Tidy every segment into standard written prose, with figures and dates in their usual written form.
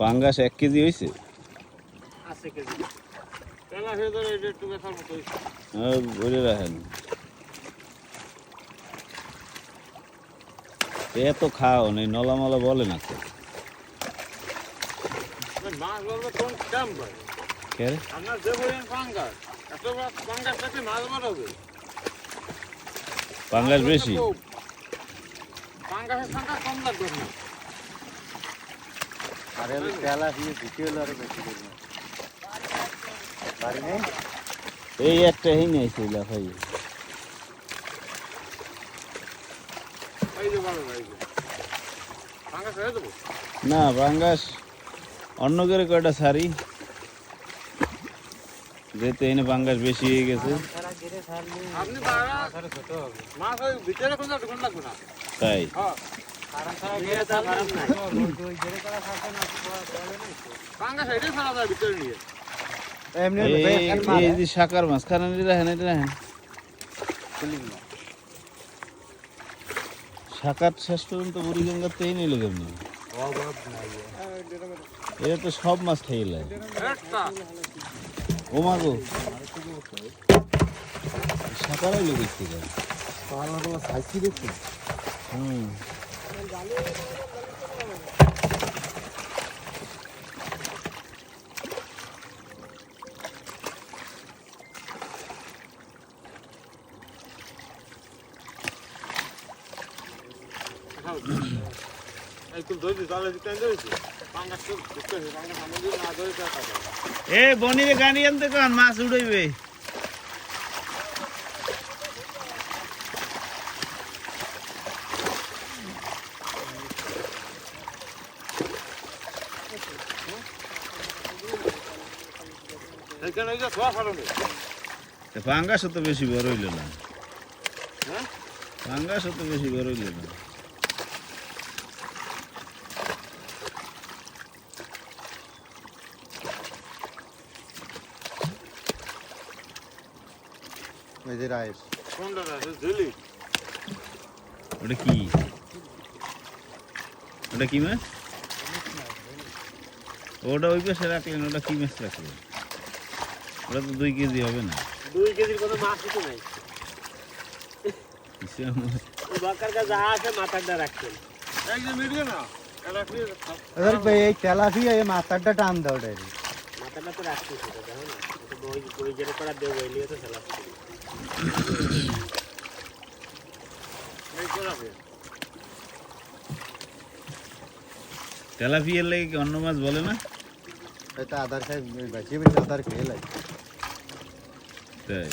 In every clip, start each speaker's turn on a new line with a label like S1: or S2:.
S1: পাঙ্গাস 1 কেজি হয়েছে
S2: আছে কেজি তেলা হয়ে ধরে এটা একটু বেশার মতো হয়েছে
S1: বলে রাখেন এত খাও নেই নলামলা বলে না তো
S2: মাছ বলবে কোন দাম ভাই
S1: কে রে?
S2: আমার যে বলেন পাঙ্গাস এত পাঙ্গাস থেকে মাছ বড় হবে
S1: পাঙ্গাস বেশি
S2: পাঙ্গাসের সংখ্যা কম লাগবে না
S3: আরে তেলা দিয়ে দিতে হলো আরো বেশি করবো বাড়ি নেই
S1: এই একটা হেই নাইছে লাফাই
S2: এই যে বড় ভাই পাঙ্গাস হয়ে দেবো
S1: না পাঙ্গাস অন্য করে কয়টা সারি যেহেতু এনে পাঙ্গাস বেশি হয়ে গেছে
S2: আপনি মাছ ওই ভিতরে কোন দোকান লাগবে না
S1: তাই
S2: হ্যাঁ পাঙ্গাস এটাই ফেলা যায় ভিতরে নিয়ে
S3: এমনি
S1: এই যে শাকার মাছ খান রাখেন এটা রাখেন শাকার শেষ পর্যন্ত বুড়িগঙ্গার তেই নিল কেমনি এটা তো সব মাছ খাইলে ও মা গো শাকার হইলো দেখতে হুম এ বনিরে গাড়ি আনতে কান মাছ উড়াইবে পাঙ্গাস তো বেশি বড় হইল না পাঙ্গাস তো বেশি বড় হইল না
S3: এই যে রাইস
S1: ওটা কি ওটা কি মাছ ওটা ওই পাশে রাখলেন ওটা কি মাছ রাখলেন ওটা তো 2 কেজি হবে না
S2: 2 কেজির কোনো মাছ কিছু নাই ওই বাকার কাছে যা আছে মাথাটা রাখছেন এই যে মিডিয়া না
S3: এবার এই তেলা দিয়ে এই মাথাটা টান দাও ডাইরেক্ট
S2: মাথাটা তো রাখছি সেটা দেখো না এটা ওই জেরে করা দেবো এই নিয়ে তো খেলা এই করাবে
S1: তেলাপিয়ার লাগে কি অন্য মাছ বলে না
S3: এটা আধার খাই বেশি বেশি আধার খেয়ে লাগে
S1: তাই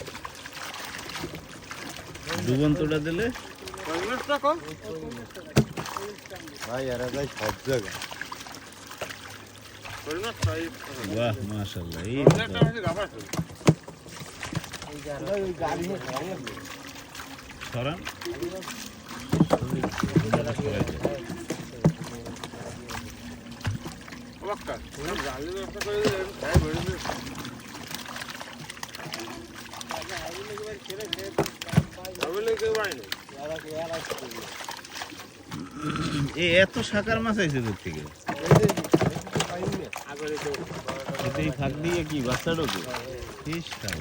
S1: ডুবন্তটা দিলে
S2: পরিমাণটা কম
S3: ভাই এরা ভাই সব জায়গা
S2: পরিমাণটা এই
S1: বাহ মাশাআল্লাহ এই
S2: পরিমাণটা হচ্ছে গাবা
S3: ওই গাড়ি
S1: সরান
S2: ওয়াক্কা ওই জালি ব্যবস্থা করে খাই বড়
S1: এ এত শাকার মাছ আইছে দূর থেকে এই ফাঁক দিয়ে কি বাচ্চা ঢোকে ফিস খাই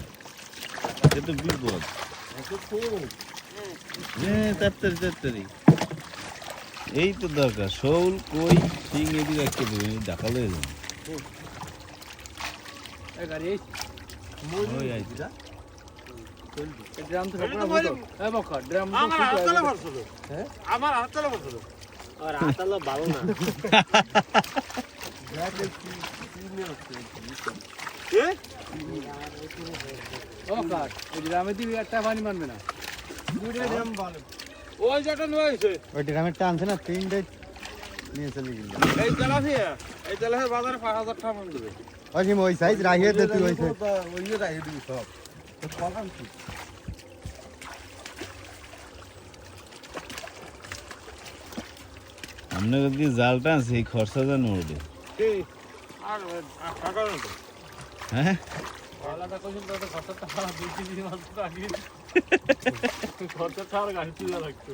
S1: এ তো বিপদ হ্যাঁ তাড়াতাড়ি এই তো দরকার শোল কই শিং এদিকে রাখতে দেবে ডাকালো হয়ে যাবে ওই আইছি
S2: আমার হাতলে বলছিল আর হাতলে ভালো না
S4: গ্রামে দিবি একটা পানি মানবে না
S2: ওই যেটা নয়েছে
S3: ওই ড্রামের টানছে না তিনটে নিয়ে চলে গেল
S2: এই তেলাফিয়া বাজারে 5000 টাকা মন দেবে
S3: ওই কি ওই সাইজ রাখিয়ে দে তুই ওই
S4: ওই রাখিয়ে দিবি সব
S1: আপনি যদি জালটা আছে এই খরচা জানো ওটা
S2: আর টাকা না তো
S1: হ্যাঁ
S2: আলাদা কইছেন তো খরচটা 2 কেজি মাছ তো আগে খরচটা আর গাড়ি তুলে রাখতো